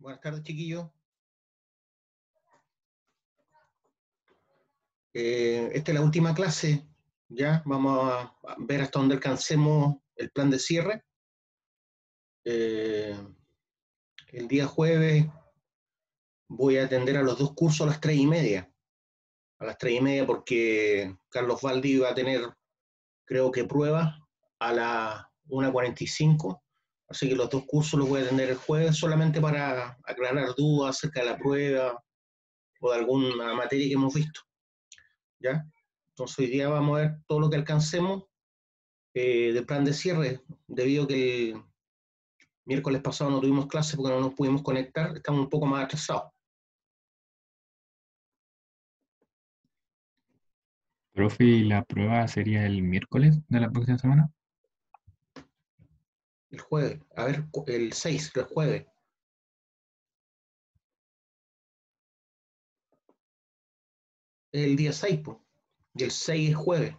Buenas tardes, chiquillos. Esta es la última clase. Ya vamos a ver hasta dónde alcancemos el plan de cierre. El día jueves voy a atender a los dos cursos a las 3:30. A las 3:30 porque Carlos Valdi va a tener, creo que pruebas a las 1:45. Así que los dos cursos los voy a atender el jueves solamente para aclarar dudas acerca de la prueba o de alguna materia que hemos visto. ¿Ya? Entonces hoy día vamos a ver todo lo que alcancemos del plan de cierre, debido a que el miércoles pasado no tuvimos clase porque no nos pudimos conectar, estamos un poco más atrasados. Profe, ¿y la prueba sería el miércoles de la próxima semana? El jueves, a ver, el 6, el jueves, el día 6, pues, y el 6 es jueves.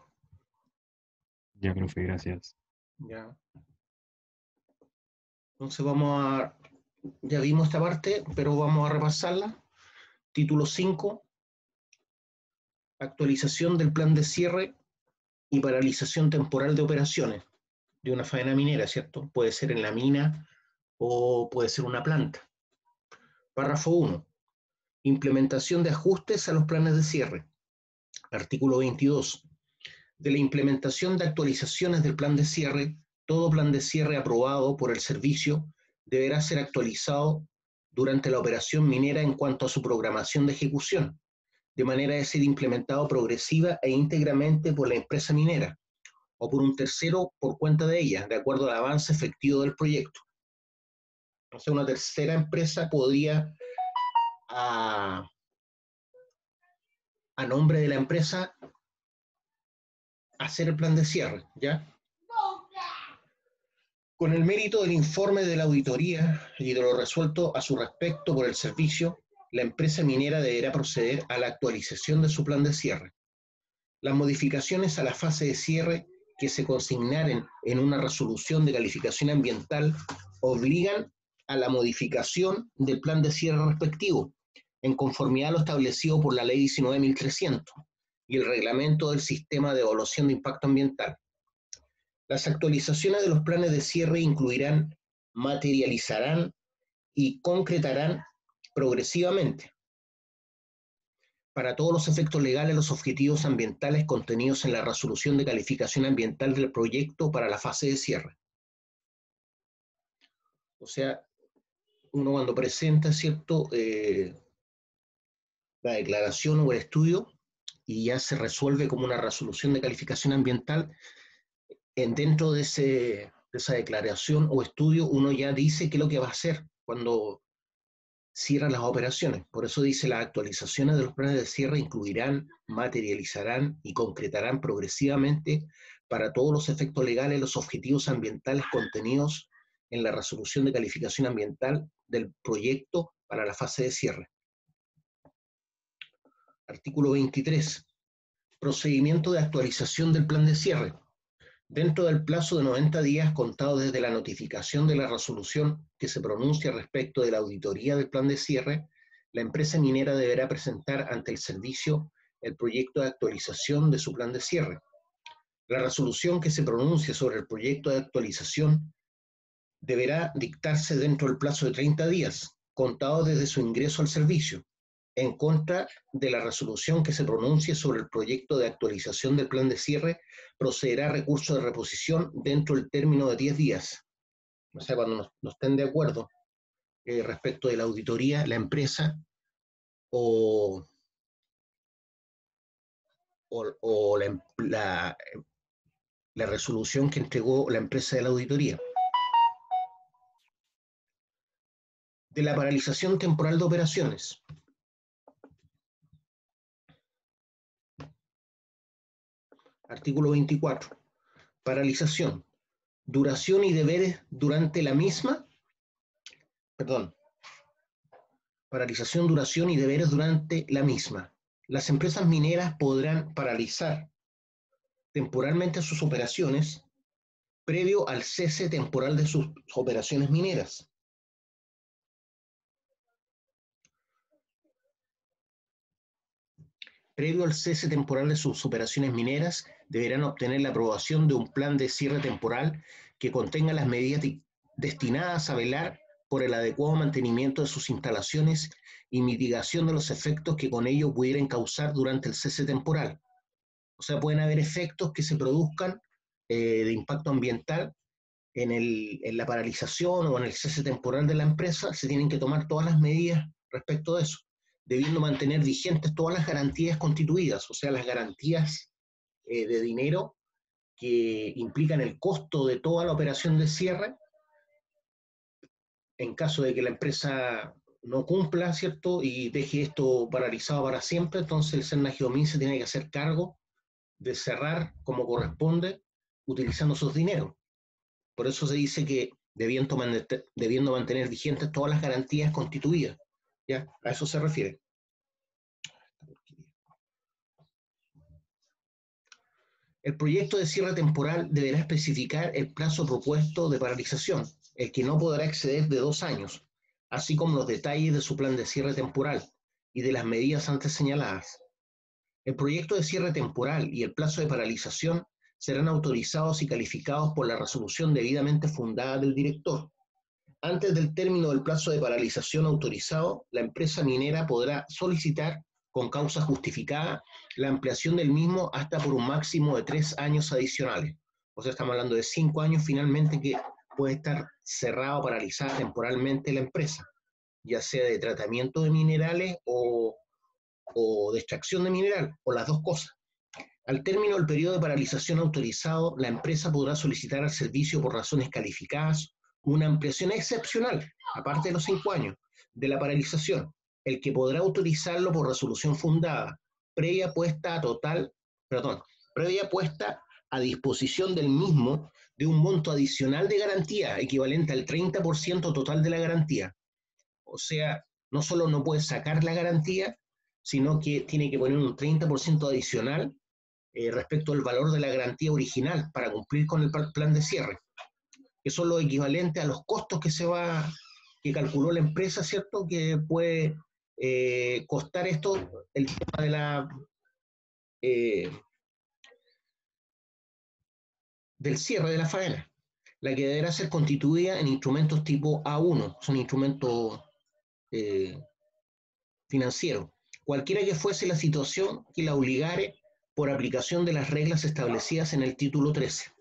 Ya, profe, gracias. Ya. Entonces ya vimos esta parte, pero vamos a repasarla. Título 5, actualización del plan de cierre y paralización temporal de operaciones de una faena minera, ¿cierto? Puede ser en la mina o puede ser una planta. Párrafo 1. Implementación de ajustes a los planes de cierre. Artículo 22. De la implementación de actualizaciones del plan de cierre, todo plan de cierre aprobado por el servicio deberá ser actualizado durante la operación minera en cuanto a su programación de ejecución, de manera de ser implementado progresiva e íntegramente por la empresa minera o por un tercero por cuenta de ella, de acuerdo al avance efectivo del proyecto. O sea, una tercera empresa podría, a, a nombre de la empresa, hacer el plan de cierre, ¿ya? Con el mérito del informe de la auditoría y de lo resuelto a su respecto por el servicio, la empresa minera deberá proceder a la actualización de su plan de cierre. Las modificaciones a la fase de cierre que se consignaren en una resolución de calificación ambiental obligan a la modificación del plan de cierre respectivo, en conformidad a lo establecido por la Ley 19.300 y el Reglamento del Sistema de Evaluación de Impacto Ambiental. Las actualizaciones de los planes de cierre incluirán, materializarán y concretarán progresivamente, para todos los efectos legales, los objetivos ambientales contenidos en la resolución de calificación ambiental del proyecto para la fase de cierre. O sea, uno cuando presenta, ¿cierto?, la declaración o el estudio y ya se resuelve como una resolución de calificación ambiental, dentro de esa declaración o estudio uno ya dice qué es lo que va a hacer cuando cierra las operaciones. Por eso dice, las actualizaciones de los planes de cierre incluirán, materializarán y concretarán progresivamente para todos los efectos legales los objetivos ambientales contenidos en la resolución de calificación ambiental del proyecto para la fase de cierre. Artículo 23. Procedimiento de actualización del plan de cierre. Dentro del plazo de 90 días contado desde la notificación de la resolución que se pronuncia respecto de la auditoría del plan de cierre, la empresa minera deberá presentar ante el servicio el proyecto de actualización de su plan de cierre. La resolución que se pronuncie sobre el proyecto de actualización deberá dictarse dentro del plazo de 30 días, contado desde su ingreso al servicio, en contra de la resolución que se pronuncie sobre el proyecto de actualización del plan de cierre, procederá a recurso de reposición dentro del término de 10 días. O sea, cuando no estén de acuerdo respecto de la auditoría, la empresa o, o la resolución que entregó la empresa de la auditoría. De la paralización temporal de operaciones. Artículo 24. Paralización. Duración y deberes durante la misma. Perdón. Paralización, duración y deberes durante la misma. Las empresas mineras podrán paralizar temporalmente sus operaciones previo al cese temporal de sus operaciones mineras. previo al cese temporal de sus operaciones mineras, deberán obtener la aprobación de un plan de cierre temporal que contenga las medidas destinadas a velar por el adecuado mantenimiento de sus instalaciones y mitigación de los efectos que con ello pudieran causar durante el cese temporal. O sea, pueden haber efectos que se produzcan de impacto ambiental en la paralización o en el cese temporal de la empresa. Se tienen que tomar todas las medidas respecto de eso, debiendo mantener vigentes todas las garantías constituidas, o sea, las garantías de dinero que implican el costo de toda la operación de cierre en caso de que la empresa no cumpla, ¿cierto? Y deje esto paralizado para siempre. Entonces el Senagiomin se tiene que hacer cargo de cerrar como corresponde utilizando esos dineros. Por eso se dice que debiendo mantener vigentes todas las garantías constituidas. ¿Ya? A eso se refiere. El proyecto de cierre temporal deberá especificar el plazo propuesto de paralización, el que no podrá exceder de 2 años, así como los detalles de su plan de cierre temporal y de las medidas antes señaladas. El proyecto de cierre temporal y el plazo de paralización serán autorizados y calificados por la resolución debidamente fundada del director. Antes del término del plazo de paralización autorizado, la empresa minera podrá solicitar, con causa justificada, la ampliación del mismo hasta por un máximo de 3 años adicionales. O sea, estamos hablando de 5 años finalmente que puede estar cerrada o paralizada temporalmente la empresa, ya sea de tratamiento de minerales o de extracción de mineral, o las dos cosas. Al término del periodo de paralización autorizado, la empresa podrá solicitar al servicio por razones calificadas una ampliación excepcional, aparte de los 5 años, de la paralización, el que podrá autorizarlo por resolución fundada, previa puesta a disposición del mismo de un monto adicional de garantía, equivalente al 30% total de la garantía. O sea, no solo no puede sacar la garantía, sino que tiene que poner un 30% adicional respecto al valor de la garantía original para cumplir con el plan de cierre, que son los equivalentes a los costos que calculó la empresa, ¿cierto? Que puede costar esto, el tema del cierre de la faena, la que deberá ser constituida en instrumentos tipo A1, son instrumentos financieros, cualquiera que fuese la situación que la obligare por aplicación de las reglas establecidas en el título 13.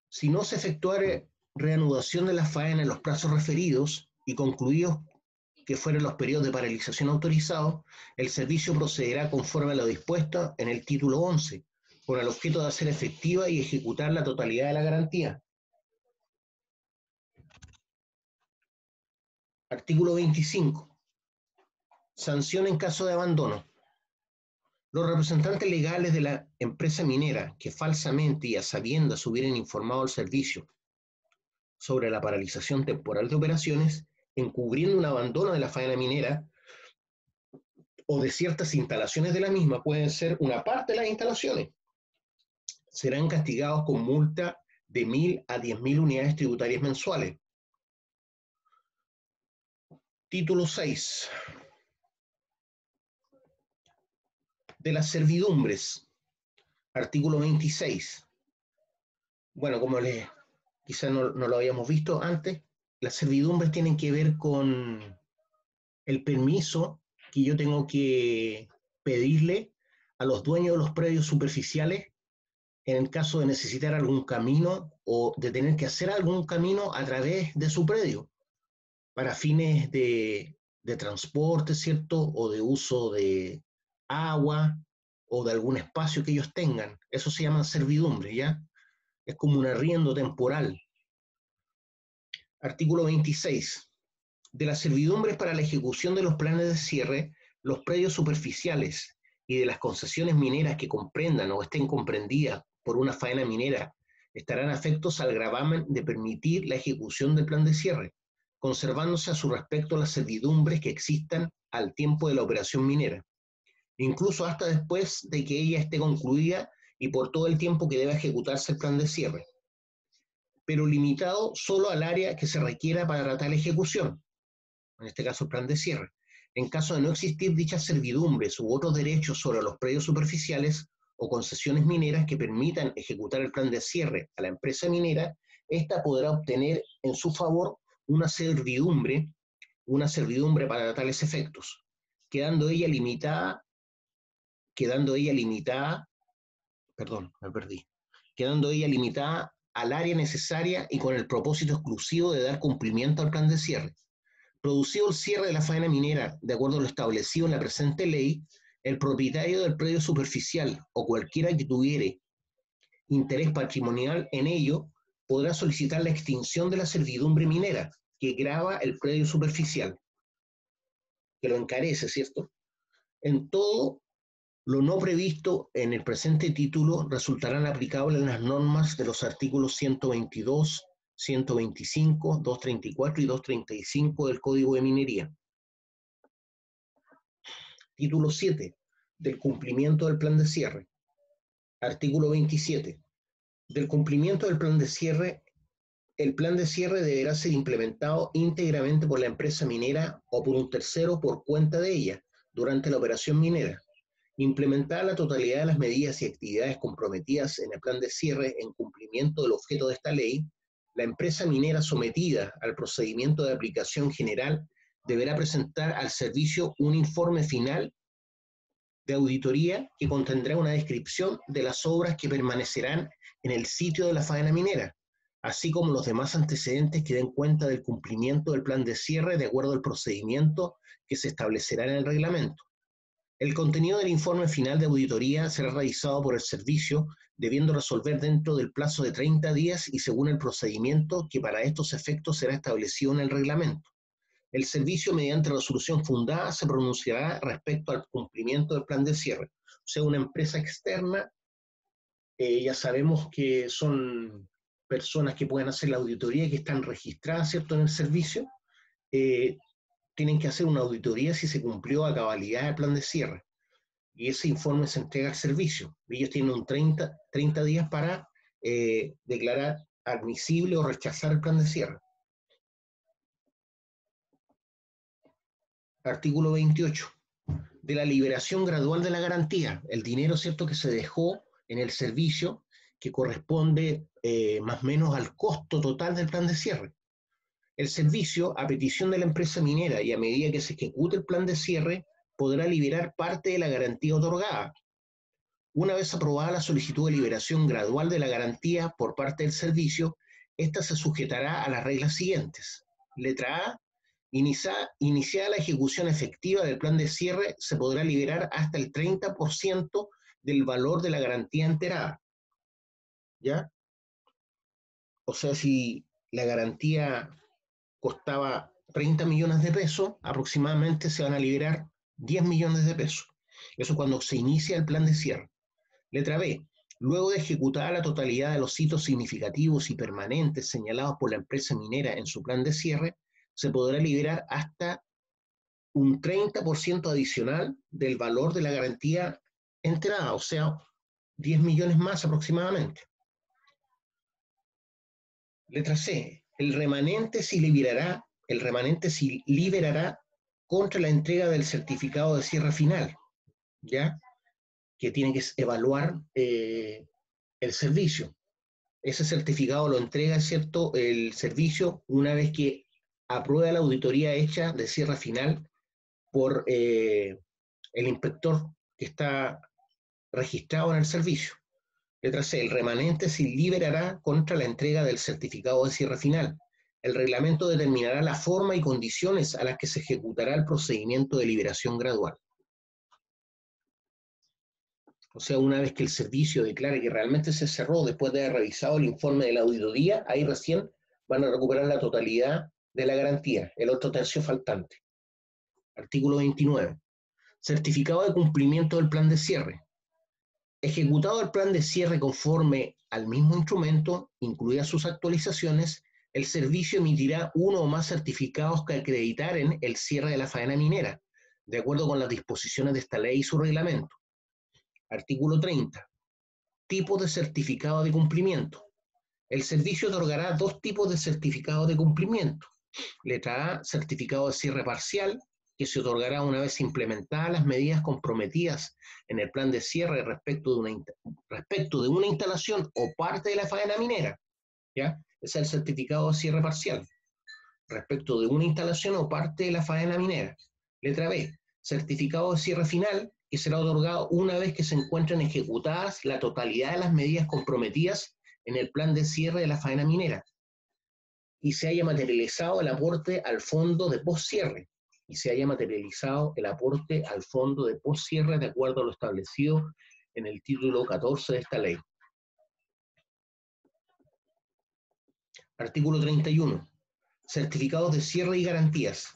Si no se efectuare reanudación de la faena en los plazos referidos y concluidos que fueran los periodos de paralización autorizados, el servicio procederá conforme a lo dispuesto en el título 11, con el objeto de hacer efectiva y ejecutar la totalidad de la garantía. Artículo 25. Sanción en caso de abandono. Los representantes legales de la empresa minera que falsamente y a sabiendas hubieran informado al servicio sobre la paralización temporal de operaciones, encubriendo un abandono de la faena minera o de ciertas instalaciones de la misma, pueden ser una parte de las instalaciones, serán castigados con multa de 1.000 a 10.000 unidades tributarias mensuales. Título 6. De las servidumbres. Artículo 26. Bueno, como quizás no lo habíamos visto antes, las servidumbres tienen que ver con el permiso que yo tengo que pedirle a los dueños de los predios superficiales en el caso de necesitar algún camino o de tener que hacer algún camino a través de su predio para fines de transporte, ¿cierto? O de uso de agua o de algún espacio que ellos tengan. Eso se llama servidumbre, ¿ya? Es como un arriendo temporal. Artículo 26. De las servidumbres para la ejecución de los planes de cierre, los predios superficiales y de las concesiones mineras que comprendan o estén comprendidas por una faena minera estarán afectos al gravamen de permitir la ejecución del plan de cierre, conservándose a su respecto las servidumbres que existan al tiempo de la operación minera, incluso hasta después de que ella esté concluida y por todo el tiempo que deba ejecutarse el plan de cierre, pero limitado solo al área que se requiera para tal ejecución, en este caso el plan de cierre, En caso de no existir dichas servidumbres u otros derechos sobre los predios superficiales o concesiones mineras que permitan ejecutar el plan de cierre a la empresa minera, ésta podrá obtener en su favor una servidumbre para tales efectos, quedando ella limitada, perdón, me perdí, quedando ella limitada al área necesaria y con el propósito exclusivo de dar cumplimiento al plan de cierre. Producido el cierre de la faena minera de acuerdo a lo establecido en la presente ley, el propietario del predio superficial o cualquiera que tuviere interés patrimonial en ello podrá solicitar la extinción de la servidumbre minera que grava el predio superficial, que lo encarece, ¿cierto? En todo lo no previsto en el presente título resultarán aplicables las normas de los artículos 122, 125, 234 y 235 del Código de Minería. Título 7. Del cumplimiento del plan de cierre. Artículo 27. Del cumplimiento del plan de cierre, el plan de cierre deberá ser implementado íntegramente por la empresa minera o por un tercero por cuenta de ella durante la operación minera. Implementar la totalidad de las medidas y actividades comprometidas en el plan de cierre en cumplimiento del objeto de esta ley, la empresa minera sometida al procedimiento de aplicación general deberá presentar al servicio un informe final de auditoría que contendrá una descripción de las obras que permanecerán en el sitio de la faena minera, así como los demás antecedentes que den cuenta del cumplimiento del plan de cierre de acuerdo al procedimiento que se establecerá en el reglamento. El contenido del informe final de auditoría será realizado por el servicio, debiendo resolver dentro del plazo de 30 días y según el procedimiento que para estos efectos será establecido en el reglamento. El servicio, mediante resolución fundada, se pronunciará respecto al cumplimiento del plan de cierre. O sea, una empresa externa, ya sabemos que son personas que pueden hacer la auditoría y que están registradas, ¿cierto?, en el servicio, tienen que hacer una auditoría si se cumplió a cabalidad el plan de cierre. Y ese informe se entrega al servicio. Ellos tienen un 30 días para declarar admisible o rechazar el plan de cierre. Artículo 28. De la liberación gradual de la garantía. El dinero, ¿cierto?, que se dejó en el servicio que corresponde más o menos al costo total del plan de cierre. El servicio, a petición de la empresa minera y a medida que se ejecute el plan de cierre, podrá liberar parte de la garantía otorgada. Una vez aprobada la solicitud de liberación gradual de la garantía por parte del servicio, esta se sujetará a las reglas siguientes. Letra A. Iniciada la ejecución efectiva del plan de cierre, se podrá liberar hasta el 30% del valor de la garantía enterada. ¿Ya? O sea, si la garantía costaba 30 millones de pesos, aproximadamente se van a liberar 10 millones de pesos. Eso cuando se inicia el plan de cierre. Letra B. Luego de ejecutada la totalidad de los hitos significativos y permanentes señalados por la empresa minera en su plan de cierre, se podrá liberar hasta un 30% adicional del valor de la garantía enterada, o sea, 10 millones más aproximadamente. Letra C. El remanente se liberará contra la entrega del certificado de cierre final, ¿ya?, que tiene que evaluar el servicio. Ese certificado lo entrega, ¿cierto?, el servicio una vez que aprueba la auditoría hecha de cierre final por el inspector que está registrado en el servicio. Letra C. El remanente se liberará contra la entrega del certificado de cierre final. El reglamento determinará la forma y condiciones a las que se ejecutará el procedimiento de liberación gradual. O sea, una vez que el servicio declare que realmente se cerró después de haber revisado el informe de la auditoría, ahí recién van a recuperar la totalidad de la garantía, el otro tercio faltante. Artículo 29. Certificado de cumplimiento del plan de cierre. Ejecutado el plan de cierre conforme al mismo instrumento, incluidas sus actualizaciones, el servicio emitirá uno o más certificados que acreditaren el cierre de la faena minera, de acuerdo con las disposiciones de esta ley y su reglamento. Artículo 30. Tipo de certificado de cumplimiento. El servicio otorgará dos tipos de certificado de cumplimiento. Letra A, certificado de cierre parcial, que se otorgará una vez implementadas las medidas comprometidas en el plan de cierre respecto de una instalación o parte de la faena minera, ¿ya? Es el certificado de cierre parcial, respecto de una instalación o parte de la faena minera. Letra B, certificado de cierre final, que será otorgado una vez que se encuentren ejecutadas la totalidad de las medidas comprometidas en el plan de cierre de la faena minera y se haya materializado el aporte al fondo de postcierre de acuerdo a lo establecido en el título 14 de esta ley. Artículo 31. Certificados de cierre y garantías.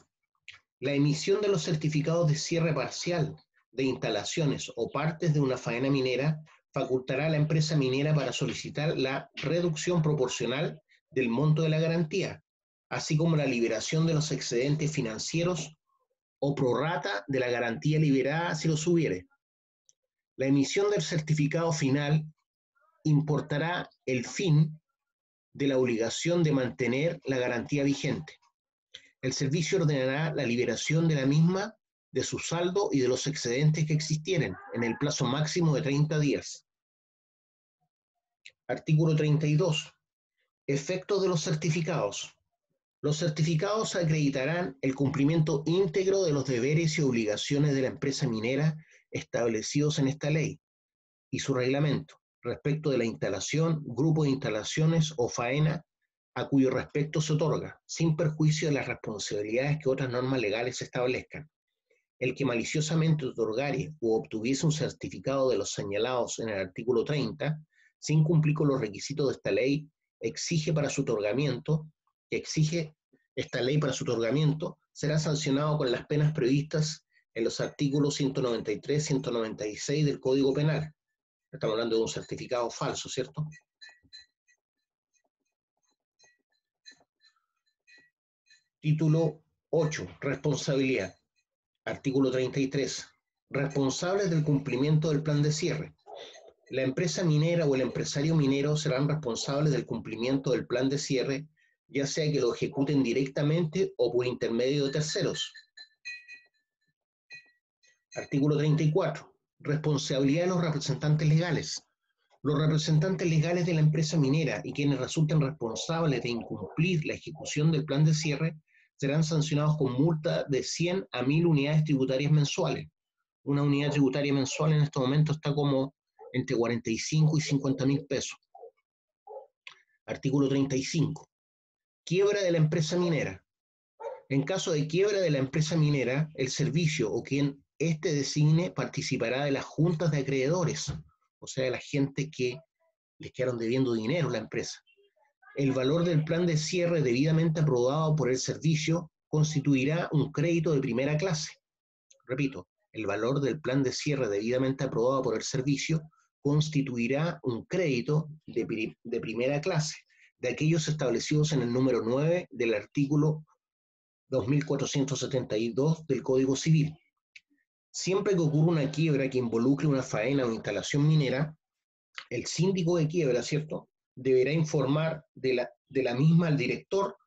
La emisión de los certificados de cierre parcial de instalaciones o partes de una faena minera facultará a la empresa minera para solicitar la reducción proporcional del monto de la garantía, así como la liberación de los excedentes financieros o prorrata de la garantía liberada si los hubiere. La emisión del certificado final importará el fin de la obligación de mantener la garantía vigente. El servicio ordenará la liberación de la misma, de su saldo y de los excedentes que existieren en el plazo máximo de 30 días. Artículo 32. Efectos de los certificados. Los certificados acreditarán el cumplimiento íntegro de los deberes y obligaciones de la empresa minera establecidos en esta ley y su reglamento respecto de la instalación, grupo de instalaciones o faena a cuyo respecto se otorga, sin perjuicio de las responsabilidades que otras normas legales establezcan. El que maliciosamente otorgare u obtuviese un certificado de los señalados en el artículo 30, sin cumplir con los requisitos de esta ley, exige esta ley para su otorgamiento, será sancionado con las penas previstas en los artículos 193 y 196 del Código Penal. Estamos hablando de un certificado falso, ¿cierto? Título 8. Responsabilidad. Artículo 33. Responsables del cumplimiento del plan de cierre. La empresa minera o el empresario minero serán responsables del cumplimiento del plan de cierre, ya sea que lo ejecuten directamente o por intermedio de terceros. Artículo 34. Responsabilidad de los representantes legales. Los representantes legales de la empresa minera y quienes resulten responsables de incumplir la ejecución del plan de cierre serán sancionados con multa de 100 a 1000 unidades tributarias mensuales. Una unidad tributaria mensual en este momento está como entre 45 y 50 mil pesos. Artículo 35. Quiebra de la empresa minera. En caso de quiebra de la empresa minera, el servicio o quien éste designe participará de las juntas de acreedores, o sea, de la gente que les quedaron debiendo dinero a la empresa. El valor del plan de cierre debidamente aprobado por el servicio constituirá un crédito de primera clase. Repito, el valor del plan de cierre debidamente aprobado por el servicio constituirá un crédito de primera clase, de aquellos establecidos en el número 9 del artículo 2472 del Código Civil. Siempre que ocurra una quiebra que involucre una faena o instalación minera, el síndico de quiebra, ¿cierto?, deberá informar de la misma al director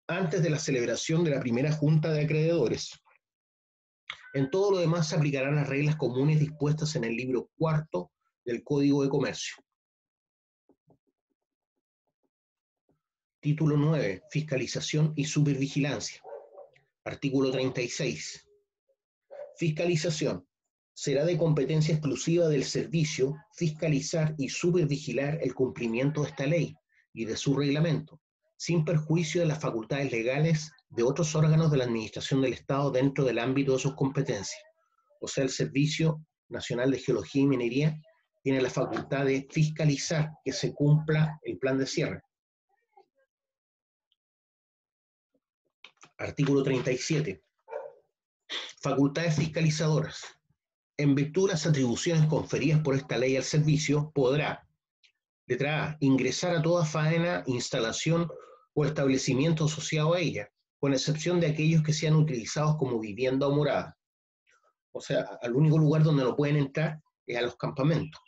antes de la celebración de la primera junta de acreedores. En todo lo demás se aplicarán las reglas comunes dispuestas en el libro cuarto del Código de Comercio. Título 9. Fiscalización y supervigilancia. Artículo 36. Fiscalización. Será de competencia exclusiva del servicio fiscalizar y supervigilar el cumplimiento de esta ley y de su reglamento, sin perjuicio de las facultades legales de otros órganos de la Administración del Estado dentro del ámbito de sus competencias. O sea, el Servicio Nacional de Geología y Minería tiene la facultad de fiscalizar que se cumpla el plan de cierre. Artículo 37. Facultades fiscalizadoras. En virtud de las atribuciones conferidas por esta ley al servicio, podrá, letra A, ingresar a toda faena, instalación o establecimiento asociado a ella, con excepción de aquellos que sean utilizados como vivienda o morada. O sea, al único lugar donde no pueden entrar es a los campamentos.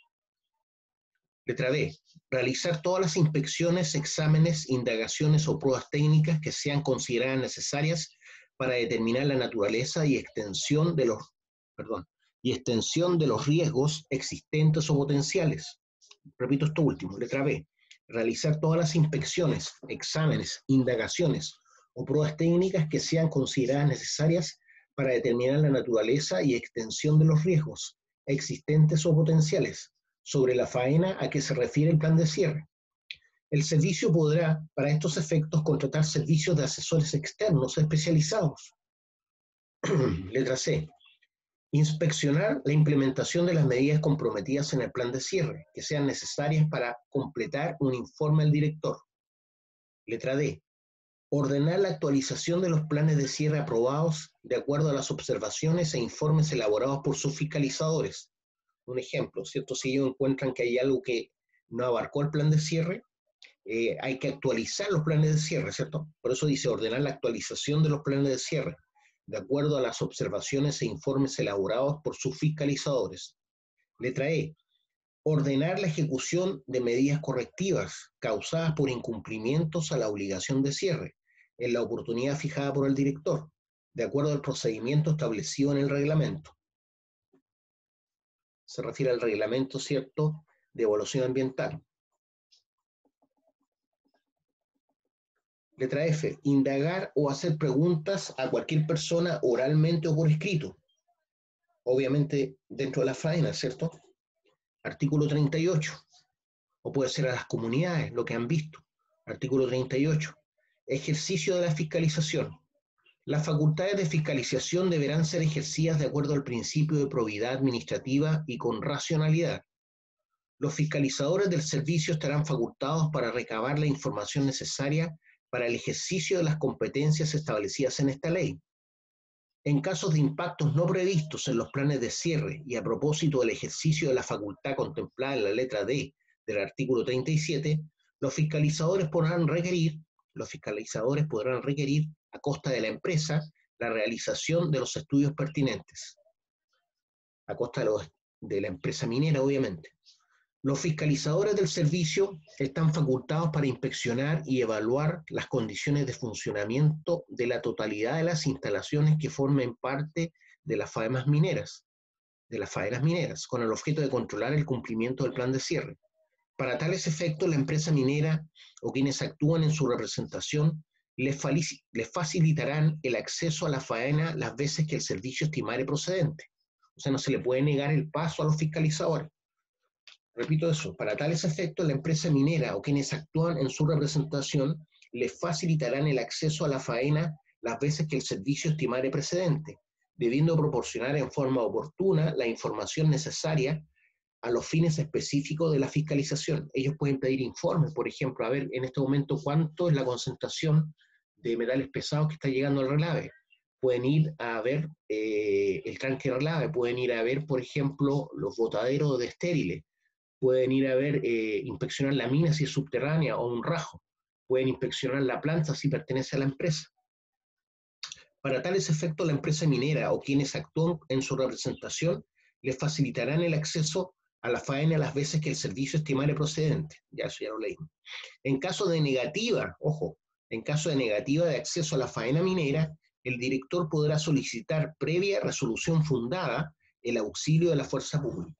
Letra B, realizar todas las inspecciones, exámenes, indagaciones o pruebas técnicas que sean consideradas necesarias para determinar la naturaleza y extensión de los riesgos existentes o potenciales. Repito esto último, letra B. Realizar todas las inspecciones, exámenes, indagaciones o pruebas técnicas que sean consideradas necesarias para determinar la naturaleza y extensión de los riesgos existentes o potenciales sobre la faena a que se refiere el plan de cierre. El servicio podrá, para estos efectos, contratar servicios de asesores externos especializados. Letra C. Inspeccionar la implementación de las medidas comprometidas en el plan de cierre, que sean necesarias para completar un informe al director. Letra D. Ordenar la actualización de los planes de cierre aprobados de acuerdo a las observaciones e informes elaborados por sus fiscalizadores. Un ejemplo, ¿cierto? Si ellos encuentran que hay algo que no abarcó el plan de cierre, hay que actualizar los planes de cierre, ¿cierto? Por eso dice ordenar la actualización de los planes de cierre, de acuerdo a las observaciones e informes elaborados por sus fiscalizadores. Letra E. Ordenar la ejecución de medidas correctivas causadas por incumplimientos a la obligación de cierre, en la oportunidad fijada por el director, de acuerdo al procedimiento establecido en el reglamento. Se refiere al reglamento, ¿cierto?, de evaluación ambiental. Letra F. Indagar o hacer preguntas a cualquier persona oralmente o por escrito. Obviamente dentro de la faena, ¿cierto? Artículo 38. O puede ser a las comunidades, lo que han visto. Artículo 38. Ejercicio de la fiscalización. Las facultades de fiscalización deberán ser ejercidas de acuerdo al principio de probidad administrativa y con racionalidad. Los fiscalizadores del servicio estarán facultados para recabar la información necesaria para el ejercicio de las competencias establecidas en esta ley. En casos de impactos no previstos en los planes de cierre y a propósito del ejercicio de la facultad contemplada en la letra D del artículo 37, los fiscalizadores podrán requerir, a costa de la empresa, la realización de los estudios pertinentes. A costa de la empresa minera, obviamente. Los fiscalizadores del servicio están facultados para inspeccionar y evaluar las condiciones de funcionamiento de la totalidad de las instalaciones que formen parte de las faenas mineras, con el objeto de controlar el cumplimiento del plan de cierre. Para tales efectos, la empresa minera o quienes actúan en su representación les facilitarán el acceso a la faena las veces que el servicio estimare procedente. O sea, no se le puede negar el paso a los fiscalizadores. Repito eso, para tales efectos, la empresa minera o quienes actúan en su representación les facilitarán el acceso a la faena las veces que el servicio estimare precedente, debiendo proporcionar en forma oportuna la información necesaria a los fines específicos de la fiscalización. Ellos pueden pedir informes, por ejemplo, a ver en este momento cuánto es la concentración de metales pesados que está llegando al relave. Pueden ir a ver el tranque de relave, pueden ir a ver, por ejemplo, los botaderos de estériles, pueden ir a ver, inspeccionar la mina si es subterránea o un rajo, pueden inspeccionar la planta si pertenece a la empresa. Para tales efectos, la empresa minera o quienes actúan en su representación les facilitarán el acceso a la faena las veces que el servicio estimare procedente. Ya eso ya lo leímos. En caso de negativa, ojo, en caso de negativa de acceso a la faena minera, el director podrá solicitar previa resolución fundada el auxilio de la fuerza pública.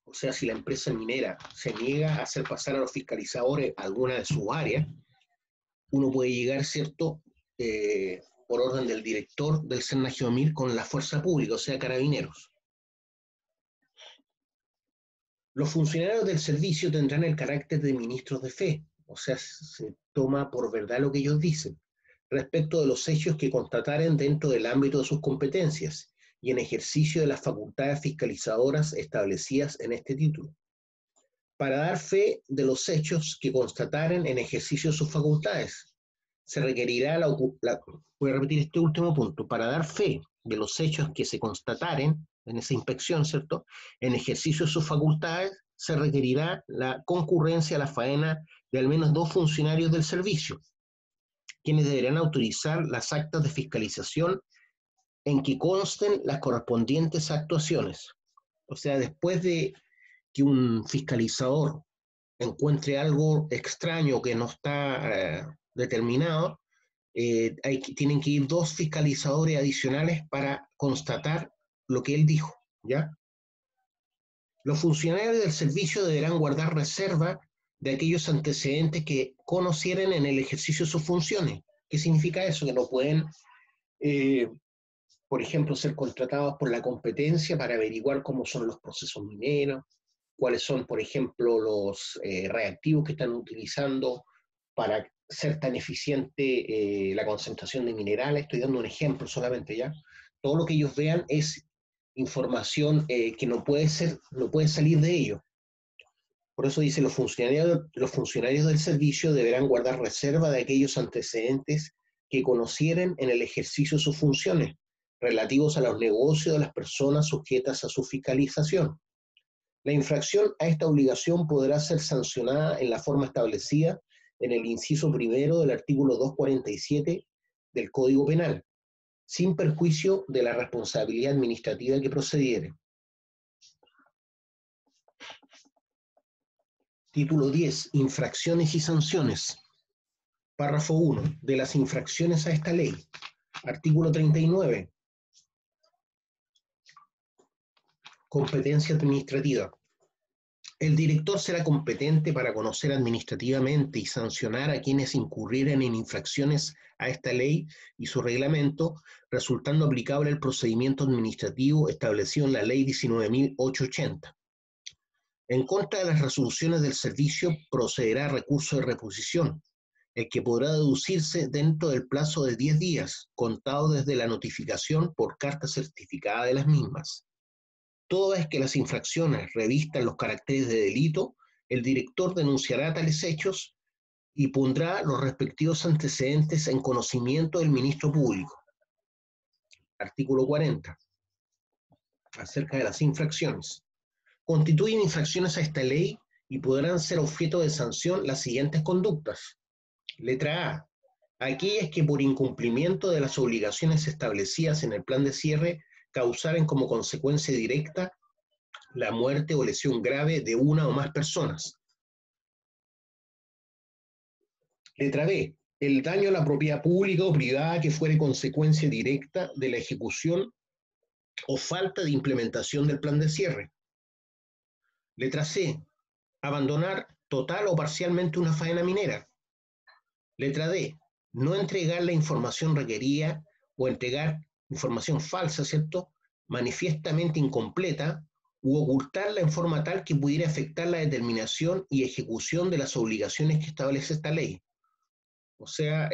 O sea, si la empresa minera se niega a hacer pasar a los fiscalizadores alguna de sus áreas, uno puede llegar, ¿cierto?, por orden del director del SERNAGEOMIL con la fuerza pública, o sea, carabineros. Los funcionarios del servicio tendrán el carácter de ministros de fe, o sea, se toma por verdad lo que ellos dicen, respecto de los hechos que constataren dentro del ámbito de sus competencias y en ejercicio de las facultades fiscalizadoras establecidas en este título. Para dar fe de los hechos que constataren en ejercicio de sus facultades, se requerirá voy a repetir este último punto, para dar fe de los hechos que se constataren en esa inspección, ¿cierto?, en ejercicio de sus facultades, se requerirá la concurrencia a la faena de al menos 2 funcionarios del servicio, quienes deberán autorizar las actas de fiscalización en que consten las correspondientes actuaciones. O sea, después de que un fiscalizador encuentre algo extraño que no está determinado, tienen que ir 2 fiscalizadores adicionales para constatar lo que él dijo, ¿ya? Los funcionarios del servicio deberán guardar reserva de aquellos antecedentes que conocieren en el ejercicio de sus funciones. ¿Qué significa eso? Que no pueden, eh, por ejemplo, ser contratados por la competencia para averiguar cómo son los procesos mineros, cuáles son, por ejemplo, los reactivos que están utilizando para ser tan eficiente la concentración de minerales. Estoy dando un ejemplo solamente, ¿ya? Todo lo que ellos vean es información que no puede salir de ellos. Por eso dice, los funcionarios del servicio deberán guardar reserva de aquellos antecedentes que conocieren en el ejercicio de sus funciones, relativos a los negocios de las personas sujetas a su fiscalización. La infracción a esta obligación podrá ser sancionada en la forma establecida en el inciso primero del artículo 247 del Código Penal, sin perjuicio de la responsabilidad administrativa que procediere. Título 10. Infracciones y sanciones. Párrafo 1. De las infracciones a esta ley. Artículo 39. Competencia administrativa. El director será competente para conocer administrativamente y sancionar a quienes incurrieren en infracciones a esta ley y su reglamento, resultando aplicable el procedimiento administrativo establecido en la Ley 19.880. En contra de las resoluciones del servicio procederá recurso de reposición, el que podrá deducirse dentro del plazo de 10 días, contado desde la notificación por carta certificada de las mismas. Toda vez que las infracciones revistan los caracteres de delito, el director denunciará tales hechos y pondrá los respectivos antecedentes en conocimiento del ministro público. Artículo 40. Acerca de las infracciones. Constituyen infracciones a esta ley y podrán ser objeto de sanción las siguientes conductas. Letra A. Aquellas que por incumplimiento de las obligaciones establecidas en el plan de cierre causaren como consecuencia directa la muerte o lesión grave de una o más personas. Letra B. El daño a la propiedad pública o privada que fuere consecuencia directa de la ejecución o falta de implementación del plan de cierre. Letra C. Abandonar total o parcialmente una faena minera. Letra D. No entregar la información requerida o entregar información falsa, ¿cierto? Manifiestamente incompleta, u ocultarla en forma tal que pudiera afectar la determinación y ejecución de las obligaciones que establece esta ley. O sea,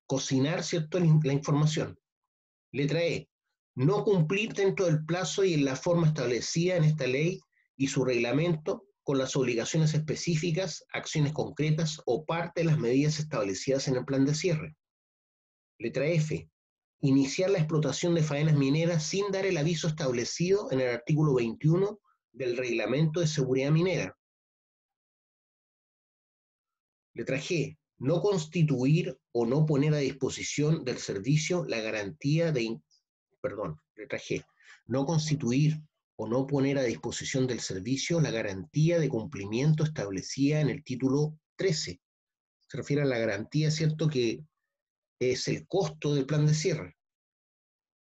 cocinar, ¿cierto?, la información. Letra E. No cumplir dentro del plazo y en la forma establecida en esta ley y su reglamento con las obligaciones específicas, acciones concretas o parte de las medidas establecidas en el plan de cierre. Letra F. Iniciar la explotación de faenas mineras sin dar el aviso establecido en el artículo 21 del Reglamento de Seguridad Minera. Letra G. No constituir o no poner a disposición del servicio la garantía de... Letra G. No constituir o no poner a disposición del servicio la garantía de cumplimiento establecida en el título 13. Se refiere a la garantía, ¿cierto?, que es el costo del plan de cierre,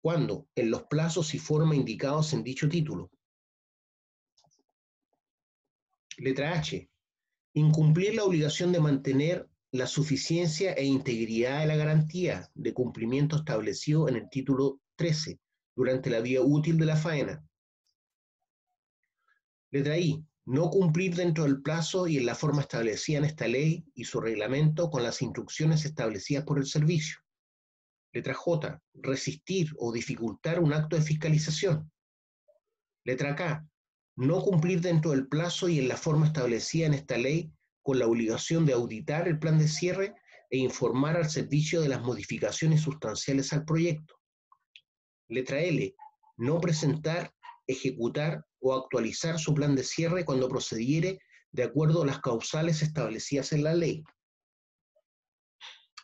cuando en los plazos y forma indicados en dicho título. Letra H. Incumplir la obligación de mantener la suficiencia e integridad de la garantía de cumplimiento establecido en el título 13 durante la vida útil de la faena. Letra I. No cumplir dentro del plazo y en la forma establecida en esta ley y su reglamento con las instrucciones establecidas por el servicio. Letra J. Resistir o dificultar un acto de fiscalización. Letra K. No cumplir dentro del plazo y en la forma establecida en esta ley con la obligación de auditar el plan de cierre e informar al servicio de las modificaciones sustanciales al proyecto. Letra L. No presentar, ejecutar o actualizar su plan de cierre cuando procediere de acuerdo a las causales establecidas en la ley.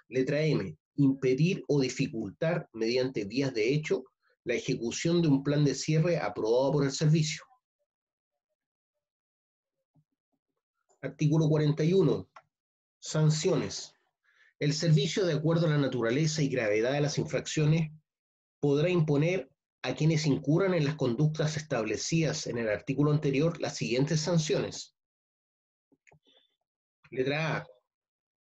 Letra M. Impedir o dificultar mediante vías de hecho la ejecución de un plan de cierre aprobado por el servicio. Artículo 41. Sanciones. El servicio, de acuerdo a la naturaleza y gravedad de las infracciones, podrá imponer a quienes incurran en las conductas establecidas en el artículo anterior las siguientes sanciones. Letra A.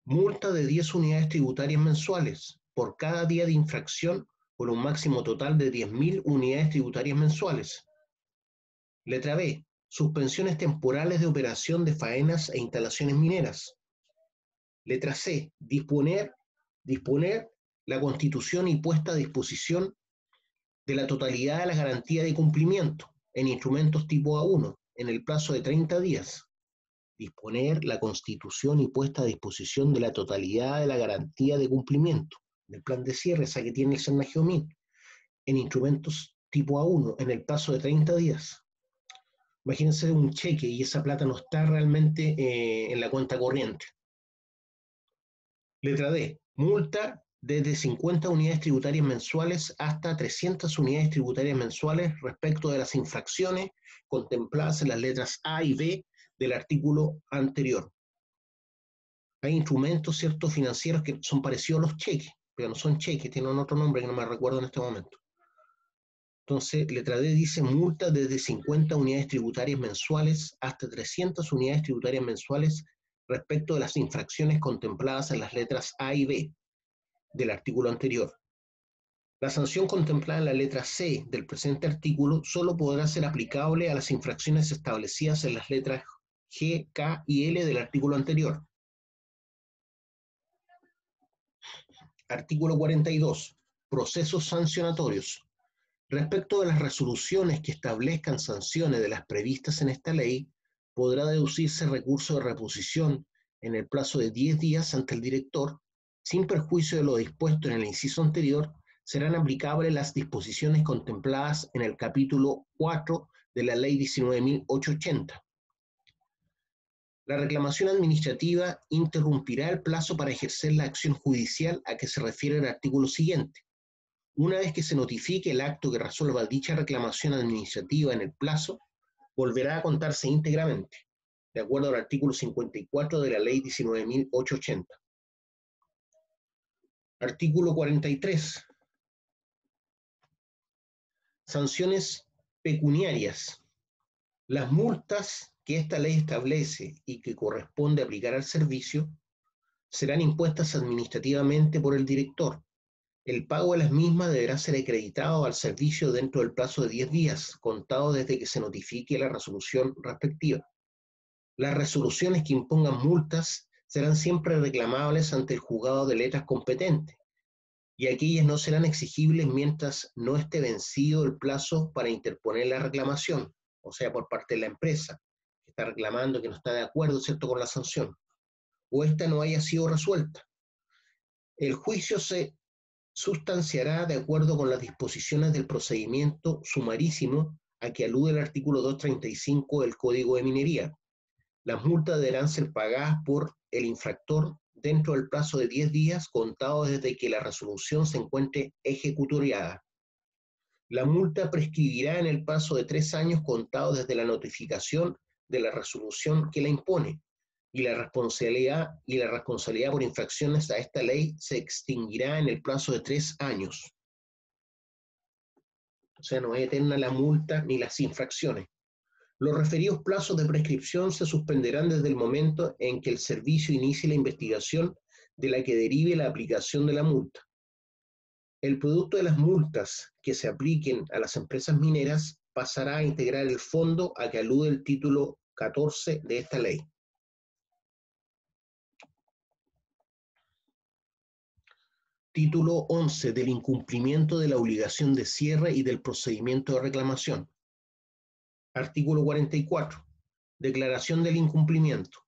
Multa de 10 unidades tributarias mensuales por cada día de infracción por un máximo total de 10.000 unidades tributarias mensuales. Letra B. Suspensiones temporales de operación de faenas e instalaciones mineras. Letra C. Disponer la constitución y puesta a disposición de la totalidad de la garantía de cumplimiento en instrumentos tipo A1 en el plazo de 30 días. Disponer la constitución y puesta a disposición de la totalidad de la garantía de cumplimiento del plan de cierre, esa que tiene el Senagiomin, en instrumentos tipo A1 en el plazo de 30 días. Imagínense un cheque y esa plata no está realmente en la cuenta corriente. Letra D. Multa desde 50 unidades tributarias mensuales hasta 300 unidades tributarias mensuales respecto de las infracciones contempladas en las letras A y B del artículo anterior. Hay instrumentos, ¿cierto?, financieros que son parecidos a los cheques, pero no son cheques, tienen otro nombre que no me recuerdo en este momento. Entonces, letra D dice multa desde 50 unidades tributarias mensuales hasta 300 unidades tributarias mensuales respecto de las infracciones contempladas en las letras A y B del artículo anterior. La sanción contemplada en la letra C del presente artículo solo podrá ser aplicable a las infracciones establecidas en las letras G, K y L del artículo anterior. Artículo 42. Procesos sancionatorios. Respecto de las resoluciones que establezcan sanciones de las previstas en esta ley, podrá deducirse recurso de reposición en el plazo de 10 días ante el director, sin perjuicio de lo dispuesto en el inciso anterior. Serán aplicables las disposiciones contempladas en el capítulo 4 de la Ley 19.880. La reclamación administrativa interrumpirá el plazo para ejercer la acción judicial a que se refiere el artículo siguiente. Una vez que se notifique el acto que resuelva dicha reclamación administrativa en el plazo, volverá a contarse íntegramente, de acuerdo al artículo 54 de la Ley 19.880. Artículo 43. Sanciones pecuniarias. Las multas que esta ley establece y que corresponde aplicar al servicio serán impuestas administrativamente por el director. El pago de las mismas deberá ser acreditado al servicio dentro del plazo de 10 días, contado desde que se notifique la resolución respectiva. Las resoluciones que impongan multas serán siempre reclamables ante el juzgado de letras competente, y aquellas no serán exigibles mientras no esté vencido el plazo para interponer la reclamación, o sea, por parte de la empresa, que está reclamando, que no está de acuerdo, ¿cierto?, con la sanción, o esta no haya sido resuelta. El juicio se sustanciará de acuerdo con las disposiciones del procedimiento sumarísimo a que alude el artículo 235 del Código de Minería. Las multas deberán ser pagadas por el infractor dentro del plazo de 10 días contados desde que la resolución se encuentre ejecutoriada. La multa prescribirá en el plazo de 3 años contados desde la notificación de la resolución que la impone, y la responsabilidad por infracciones a esta ley se extinguirá en el plazo de 3 años. O sea, no es eterna la multa ni las infracciones. Los referidos plazos de prescripción se suspenderán desde el momento en que el servicio inicie la investigación de la que derive la aplicación de la multa. El producto de las multas que se apliquen a las empresas mineras pasará a integrar el fondo a que alude el título 14 de esta ley. Título 11 del incumplimiento de la obligación de cierre y del procedimiento de reclamación. Artículo 44. Declaración del incumplimiento.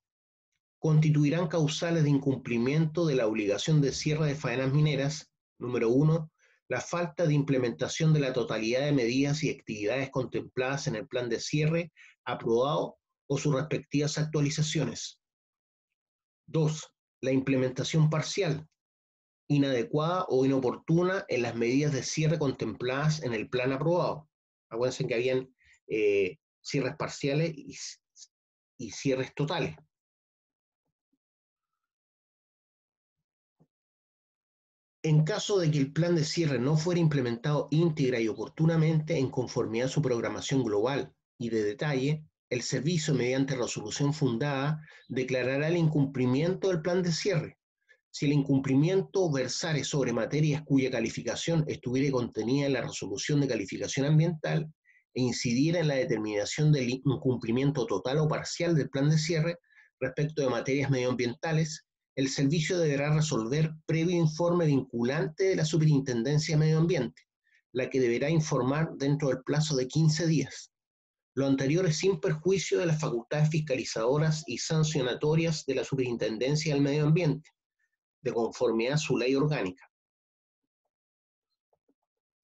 Constituirán causales de incumplimiento de la obligación de cierre de faenas mineras, número 1, la falta de implementación de la totalidad de medidas y actividades contempladas en el plan de cierre aprobado o sus respectivas actualizaciones. 2. La implementación parcial, inadecuada o inoportuna en las medidas de cierre contempladas en el plan aprobado. Acuérdense que habían cierres parciales y cierres totales. En caso de que el plan de cierre no fuera implementado íntegra y oportunamente en conformidad a su programación global y de detalle, el servicio, mediante resolución fundada, declarará el incumplimiento del plan de cierre. Si el incumplimiento versare sobre materias cuya calificación estuviera contenida en la resolución de calificación ambiental e incidiera en la determinación del incumplimiento total o parcial del plan de cierre respecto de materias medioambientales, el servicio deberá resolver previo informe vinculante de la Superintendencia de Medio Ambiente, la que deberá informar dentro del plazo de 15 días. Lo anterior es sin perjuicio de las facultades fiscalizadoras y sancionatorias de la Superintendencia del Medio Ambiente, de conformidad a su ley orgánica.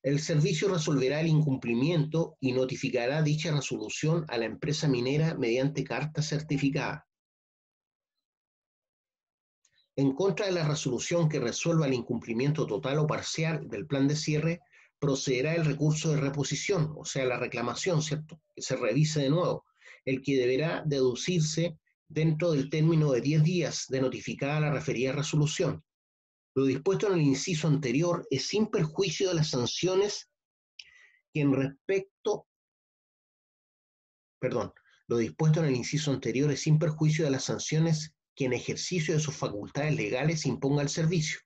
El servicio resolverá el incumplimiento y notificará dicha resolución a la empresa minera mediante carta certificada. En contra de la resolución que resuelva el incumplimiento total o parcial del plan de cierre, procederá el recurso de reposición, o sea, la reclamación, ¿cierto? Que se revise de nuevo, el que deberá deducirse dentro del término de 10 días de notificada la referida resolución. Lo dispuesto en el inciso anterior es sin perjuicio de las sanciones que en respecto, lo dispuesto en el inciso anterior es sin perjuicio de las sanciones que en ejercicio de sus facultades legales imponga el servicio.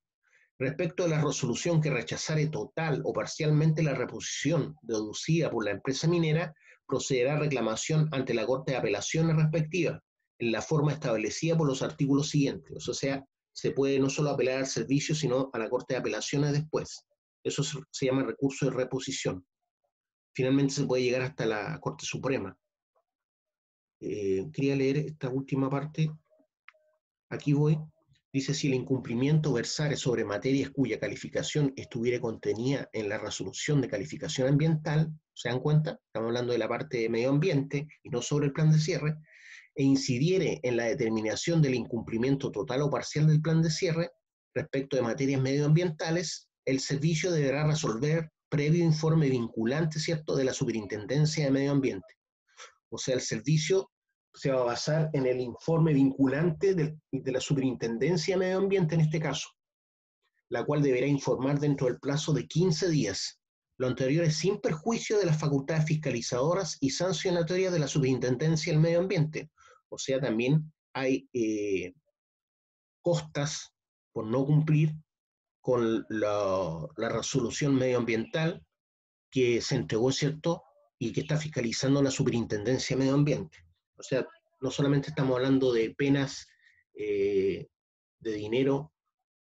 Respecto a la resolución que rechazare total o parcialmente la reposición deducida por la empresa minera, procederá a reclamación ante la Corte de Apelaciones respectiva, en la forma establecida por los artículos siguientes. O sea, se puede no solo apelar al servicio, sino a la Corte de Apelaciones después. Eso se llama recurso de reposición. Finalmente se puede llegar hasta la Corte Suprema. Quería leer esta última parte. Aquí voy. Dice, si el incumplimiento versare sobre materias cuya calificación estuviera contenida en la resolución de calificación ambiental, ¿se dan cuenta? Estamos hablando de la parte de medio ambiente y no sobre el plan de cierre, e incidiere en la determinación del incumplimiento total o parcial del plan de cierre respecto de materias medioambientales, el servicio deberá resolver previo informe vinculante, ¿cierto?, de la Superintendencia de Medio Ambiente. O sea, el servicio se va a basar en el informe vinculante de la Superintendencia de Medio Ambiente en este caso, la cual deberá informar dentro del plazo de 15 días. Lo anterior es sin perjuicio de las facultades fiscalizadoras y sancionatorias de la Superintendencia del Medio Ambiente. O sea, también hay costas por no cumplir con la resolución medioambiental que se entregó, ¿cierto?, y que está fiscalizando la Superintendencia de Medio Ambiente. O sea, no solamente estamos hablando de penas de dinero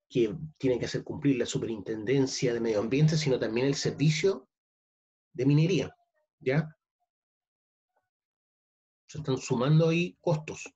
que tiene que hacer cumplir la Superintendencia de Medio Ambiente, sino también el servicio de minería, ¿ya? Se están sumando ahí costos.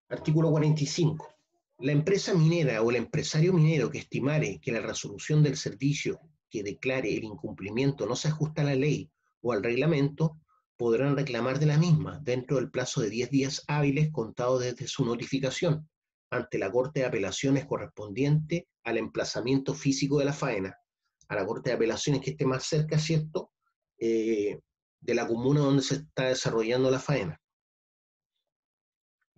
Artículo 45. La empresa minera o el empresario minero que estimare que la resolución del servicio que declare el incumplimiento no se ajusta a la ley o al reglamento, podrán reclamar de la misma dentro del plazo de 10 días hábiles contados desde su notificación ante la Corte de Apelaciones correspondiente al emplazamiento físico de la faena, a la Corte de Apelaciones que esté más cerca, ¿cierto?, de la comuna donde se está desarrollando la faena.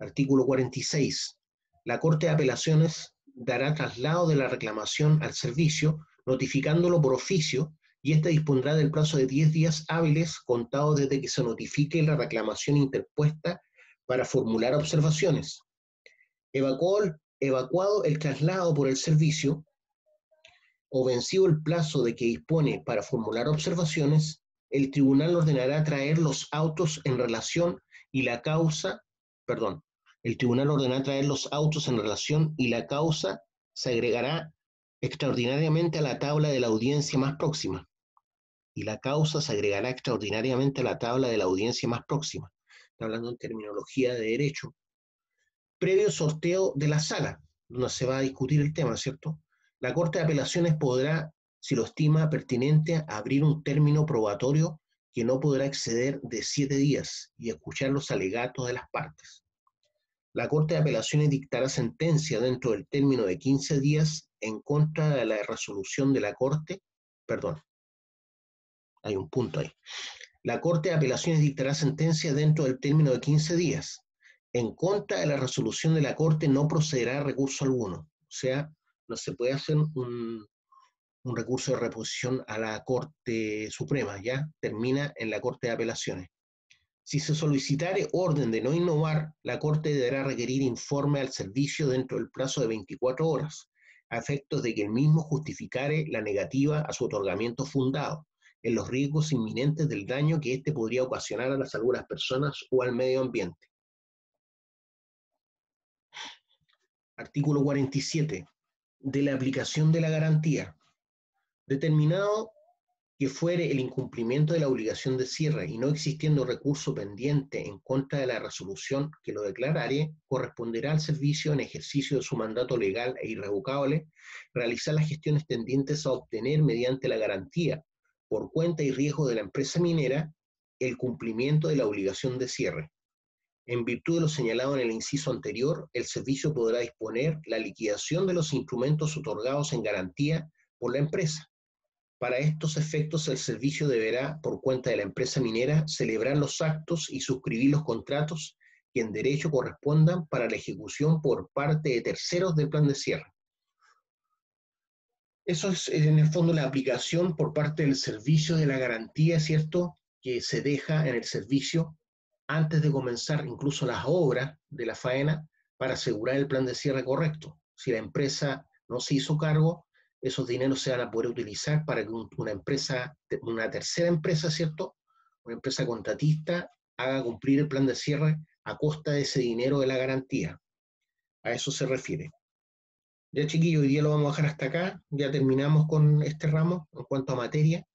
Artículo 46. La Corte de Apelaciones dará traslado de la reclamación al servicio, notificándolo por oficio, y éste dispondrá del plazo de 10 días hábiles contados desde que se notifique la reclamación interpuesta para formular observaciones. Evacuado el traslado por el servicio o vencido el plazo de que dispone para formular observaciones, el tribunal ordenará traer los autos en relación y la causa, el tribunal ordenará traer los autos en relación y la causa se agregará extraordinariamente a la tabla de la audiencia más próxima. Y la causa se agregará extraordinariamente a la tabla de la audiencia más próxima. Está hablando en terminología de derecho. Previo sorteo de la sala, donde se va a discutir el tema, ¿cierto? La Corte de Apelaciones podrá, si lo estima pertinente, abrir un término probatorio que no podrá exceder de 7 días y escuchar los alegatos de las partes. La Corte de Apelaciones dictará sentencia dentro del término de 15 días en contra de la resolución de la Corte, hay un punto ahí. La Corte de Apelaciones dictará sentencia dentro del término de 15 días en contra de la resolución de la Corte no procederá recurso alguno. O sea, no se puede hacer un recurso de reposición a la Corte Suprema, ya termina en la Corte de Apelaciones. Si se solicitare orden de no innovar, la Corte deberá requerir informe al servicio dentro del plazo de 24 horas, a efectos de que el mismo justificare la negativa a su otorgamiento fundado, en los riesgos inminentes del daño que éste podría ocasionar a la salud de las personas o al medio ambiente. Artículo 47. De la aplicación de la garantía. Determinado que fuere el incumplimiento de la obligación de cierre y no existiendo recurso pendiente en contra de la resolución que lo declarare, corresponderá al servicio, en ejercicio de su mandato legal e irrevocable, realizar las gestiones tendientes a obtener mediante la garantía, por cuenta y riesgo de la empresa minera, el cumplimiento de la obligación de cierre. En virtud de lo señalado en el inciso anterior, el servicio podrá disponer la liquidación de los instrumentos otorgados en garantía por la empresa. Para estos efectos, el servicio deberá, por cuenta de la empresa minera, celebrar los actos y suscribir los contratos que en derecho correspondan para la ejecución por parte de terceros del plan de cierre. Eso es, en el fondo, la aplicación por parte del servicio de la garantía, ¿cierto?, que se deja en el servicio antes de comenzar incluso las obras de la faena para asegurar el plan de cierre correcto. Si la empresa no se hizo cargo, esos dineros se van a poder utilizar para que una empresa, una tercera empresa, ¿cierto?, una empresa contratista, haga cumplir el plan de cierre a costa de ese dinero de la garantía. A eso se refiere. Ya, chiquillos, hoy día lo vamos a dejar hasta acá. Ya terminamos con este ramo en cuanto a materia.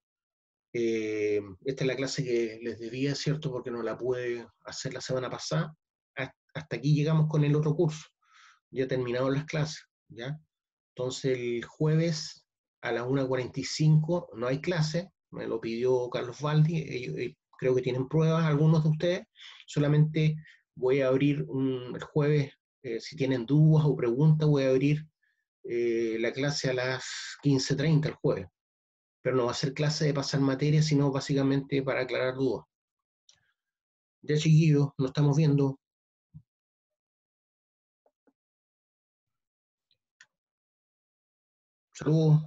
Esta es la clase que les debía, ¿cierto?, porque no la pude hacer la semana pasada. Hasta aquí llegamos con el otro curso. Ya terminaron las clases, ¿ya? Entonces el jueves a las 1:45 no hay clase, me lo pidió Carlos Valdi, ellos, creo que tienen pruebas algunos de ustedes, solamente voy a abrir el jueves, si tienen dudas o preguntas, voy a abrir la clase a las 15:30 el jueves, pero no va a ser clase de pasar materia, sino básicamente para aclarar dudas. Ya, chiquillos, nos estamos viendo. Saludos.